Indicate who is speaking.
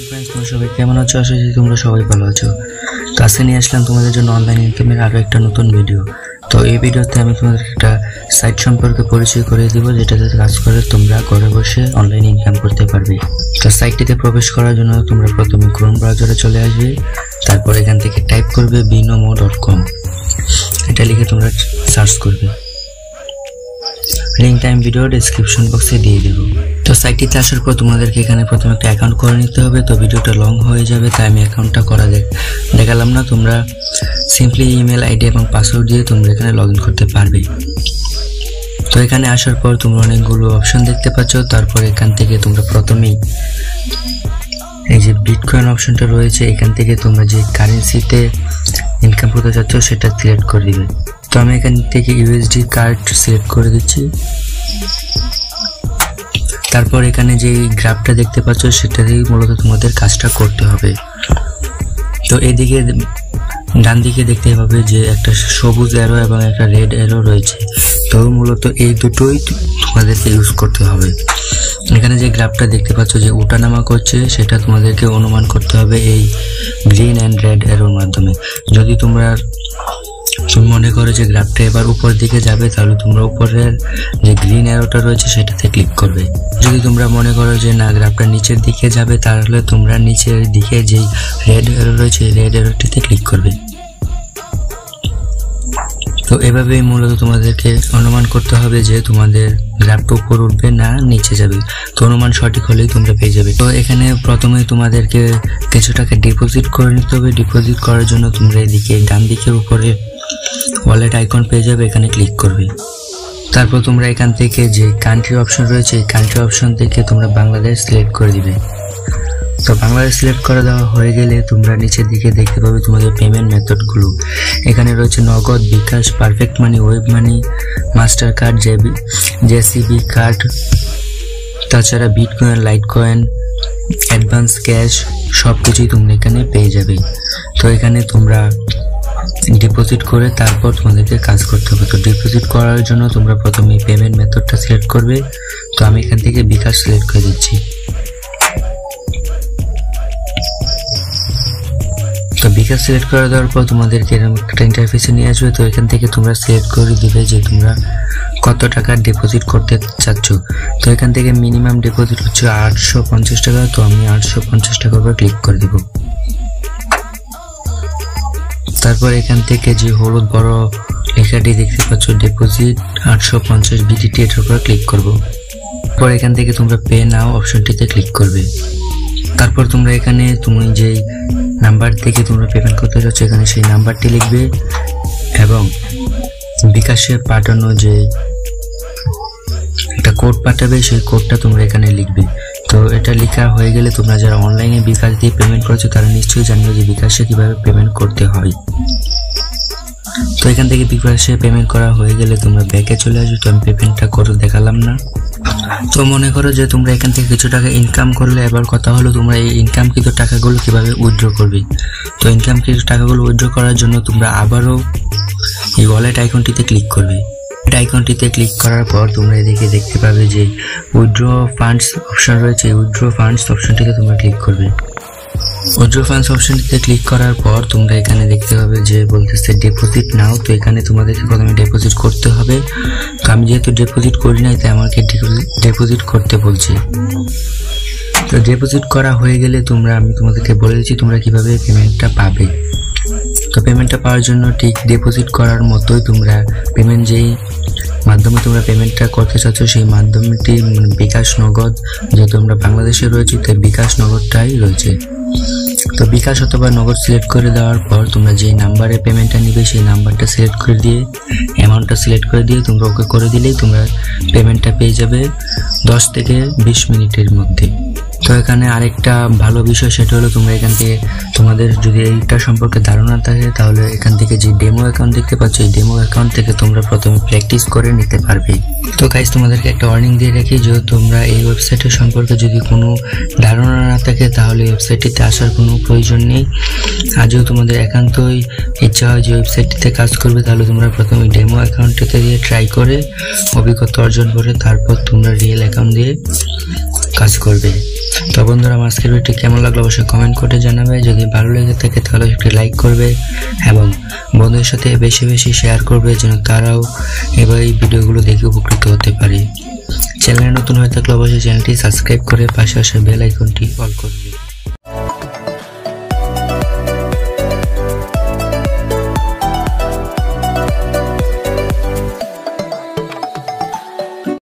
Speaker 1: Friends তোমরা সবাই কেমন আছো? আশা করি তোমরা সবাই ভালো আছো। তো আজকে নিয়ে আসলাম তোমাদের জন্য অনলাইন ইনকামের আরো একটা নতুন ভিডিও। তো এই ভিডিওতে আমি তোমাদেরকে একটা সাইট সম্পর্কে পরিচয় করে দিব যেটাতে কাজ করে তোমরা ঘরে বসে অনলাইন ইনকাম করতে পারবে। তো সাইটটিতে প্রবেশ করার জন্য তোমরা প্রথমে ক্রোম ব্রাউজারে চলে আসবে, তারপর এখান থেকে টাইপ করবে binomo.com, এটা লিখে তোমরা সার্চ করবে। লিংকটা আমি ভিডিও ডেসক্রিপশন বক্সে দিয়ে দেব। তো সাইটটিতে আসার পর তোমাদেরকে এখানে প্রথমে একটা অ্যাকাউন্ট করে নিতে হবে। তো ভিডিওটা লং হয়ে যাবে তাই আমি অ্যাকাউন্টটা করা দেখালাম না। তোমরা সিম্পলি ইমেল আইডি এবং পাসওয়ার্ড দিয়ে তোমরা এখানে লগইন করতে পারবে। তো এখানে আসার পর তোমরা অনেকগুলো অপশন দেখতে পাচ্ছ। তারপর এখান থেকে তোমরা প্রথমেই এই যে বিটকয়েন অপশনটা রয়েছে, এখান থেকে তোমরা যে কারেন্সিতে ইনকাম করতে চাচ্ছ সেটা সিলেক্ট করে দিবে। তো আমি এখান থেকে ইউএসডি কার্ড সিলেক্ট করে দিচ্ছি। তারপর এখানে যে গ্রাফটা দেখতে পাচ্ছ সেটাতেই মূলত তোমাদের কাজটা করতে হবে। তো এদিকে ডান দিকে দেখতে পাবে যে একটা সবুজ অ্যারো এবং একটা রেড অ্যারো রয়েছে। তো মূলত এই দুটোই তোমাদেরকে ইউজ করতে হবে। এখানে যে গ্রাফটা দেখতে পাচ্ছ যে ওঠানামা করছে সেটা তোমাদেরকে অনুমান করতে হবে এই গ্রিন অ্যান্ড রেড অ্যারোর মাধ্যমে। যদি তোমরা মনে করো যে গ্রাফটা এবার উপর দিকে যাবে তাহলে তোমরা উপরের যে গ্রিন অ্যারোটা রয়েছে সেটাতে ক্লিক করবে। যদি তোমরা মনে করো যে না গ্রাফটা নিচের দিকে যাবে তাহলে তোমরা নিচের দিকে যেই রেড অ্যারো রয়েছে রেড অ্যারোটিতে ক্লিক করবে। তো এভাবেই মূলত তোমাদেরকে অনুমান করতে হবে যে তোমাদের গ্রাফটা উপর উঠবে না নিচে যাবে। তো অনুমান সঠিক হলেই তোমরা পেয়ে যাবে। তো এখানে প্রথমে তোমাদেরকে কিছু টাকা ডিপোজিট করে নিতে হবে। ডিপোজিট করার জন্য তোমরা এদিকে ডান দিকে উপরে ওয়ালেট আইকন পেয়ে যাবে, এখানে ক্লিক করবে। তারপর তোমরা এখান থেকে যে কান্ট্রি অপশন রয়েছে এই কান্ট্রি অপশন থেকে তোমরা বাংলাদেশ সিলেক্ট করে দিবে। তো বাংলাদেশ সিলেক্ট করে দেওয়া হয়ে গেলে তোমরা নিচের দিকে দেখতে পাবে তোমাদের পেমেন্ট মেথডগুলো। এখানে রয়েছে Nagad, bKash, perfect money, web money, Mastercard, JCB card, তাছাড়া বিটকয়েন, লাইটকয়েন, অ্যাডভান্স ক্যাশ সব কিছুই তোমরা এখানে পেয়ে যাবে। তো এখানে তোমরা ডিপোজিট করে তারপর তোমাদেরকে কাজ করতে হবে। তো ডিপোজিট করার জন্য তোমরা প্রথমে পেমেন্ট মেথডটা সিলেক্ট করবে। তো আমি এখান থেকে বিকাশ সিলেক্ট করে দিচ্ছি। তো বিকাশ সিলেক্ট করে দেওয়ার পর তোমাদেরকে এরকম একটা ইন্টারফেসে নিয়ে আসবে। তো এখান থেকে তোমরা সিলেক্ট করে দিবে যে তোমরা কত টাকা ডিপোজিট করতে চাচ্ছ। তো এখান থেকে মিনিমাম ডিপোজিট হচ্ছে 850 টাকা। তো আমি 850 টাকার উপর ক্লিক করে দিব। তারপর এখান থেকে যে হলুদ বড় লেখাটি দেখতে পাচ্ছ ডিপোজিট 850 BTT এর উপর ক্লিক করব। পর এখান থেকে তোমরা পে নাও অপশনটিতে ক্লিক করবে। তারপর তোমরা এখানে তুমি যেই নাম্বার থেকে তোমরা পেমেন্ট করতে চাচ্ছ এখানে সেই নাম্বারটি লিখবে এবং বিকাশে পাঠানো যে একটা কোড পাঠাবে সেই কোডটা তোমরা এখানে লিখবে। তো এটা লেখা হয়ে গেলে তোমরা যারা অনলাইনে বিকাশ দিয়ে পেমেন্ট করছো তারা নিশ্চয়ই জানবে যে বিকাশে কিভাবে পেমেন্ট করতে হয়। তো এখান থেকে বিকাশে পেমেন্ট করা হয়ে গেলে তোমরা ব্যাকে চলে আসবে। তো আমি পেমেন্টটা করে দেখালাম না। তো মনে করো যে তোমরা এখান থেকে কিছু টাকা ইনকাম করলে, এবার কথা হলো তোমরা এই ইনকামকৃত টাকাগুলো কিভাবে উইথড্র করবে। তো ইনকামকৃত টাকাগুলো উইথড্র করার জন্য তোমরা আবারও এই ওয়ালেট আইকনটিতে ক্লিক করবে। আইকনটিতে ক্লিক করার পর তোমরা এদিকে দেখতে পাবে যে উইথড্র ফান্ডস অপশন রয়েছে। উইথড্র ফান্ডস অপশনটিতে তোমরা ক্লিক করবে। উইথড্র ফান্ডস অপশনটিতে ক্লিক করার পর তোমরা এখানে দেখতে পাবে যে বলতেছে ডিপোজিট নাও। তো এখানে তোমাদেরকে প্রথমে ডিপোজিট করতে হবে। তো আমি যেহেতু ডিপোজিট করি নাই তাই আমাকে ডিপোজিট করতে বলছে। তো ডিপোজিট করা হয়ে গেলে আমি তোমাদেরকে বলে দিচ্ছি তোমরা কিভাবে পেমেন্টটা পাবে। তো পেমেন্টটা পাওয়ার জন্য ঠিক ডিপোজিট করার মতোই তোমরা পেমেন্ট যেই মাধ্যমে তোমরা পেমেন্টটা করতে চাচ্ছ সেই মাধ্যমটি বিকাশ, নগদ, যেহেতু আমরা বাংলাদেশে রয়েছি তাই বিকাশ নগদটাই রয়েছে। তো বিকাশ অথবা নগদ সিলেক্ট করে দেওয়ার পর তোমরা যে নাম্বারে পেমেন্টটা নিবে সেই নাম্বারটা সিলেক্ট করে দিয়ে অ্যামাউন্টটা সিলেক্ট করে দিয়ে তোমরা ওকে করে দিলেই তোমরা পেমেন্টটা পেয়ে যাবে 10 থেকে 20 মিনিটের মধ্যে। তো এখানে আরেকটা ভালো বিষয় সেটা হলো তোমরা এখান থেকে তোমাদের যদি এইটা সম্পর্কে ধারণা থাকে তাহলে এখান থেকে যে ডেমো অ্যাকাউন্ট দেখতে পাচ্ছ এই ডেমো অ্যাকাউন্ট থেকে তোমরা প্রথমে প্র্যাকটিস করে নিতে পারবে। তো গাইস তোমাদেরকে একটা ওয়ার্নিং দিয়ে রাখি যে তোমরা এই ওয়েবসাইটের সম্পর্কে যদি কোনো ধারণা না থাকে তাহলে ওয়েবসাইটটিতে আসার কোনো প্রয়োজন নেই। আজও তোমাদের একান্তই ইচ্ছা হয় যে ওয়েবসাইটটিতে কাজ করবে তাহলে তোমরা প্রথমে ডেমো অ্যাকাউন্টটিতে দিয়ে ট্রাই করে অভিজ্ঞতা অর্জন করে তারপর তোমরা রিয়েল অ্যাকাউন্ট দিয়ে কাজ করবে। তো বন্ধুরা আমার আজকের ভিডিওটি কেমন লাগলো অবশ্যই কমেন্ট করে জানাবে। যদি ভালো লেগে থাকে তাহলে একটি লাইক করবে এবং বন্ধুদের সাথে বেশি বেশি শেয়ার করবে যেন তারাও এবার এই ভিডিওগুলো দেখে উপকৃত হতে পারে। চ্যানেলে নতুন হয়ে থাকলে অবশ্যই চ্যানেলটি সাবস্ক্রাইব করে পাশে আসা বেল আইকনটি অল করবে।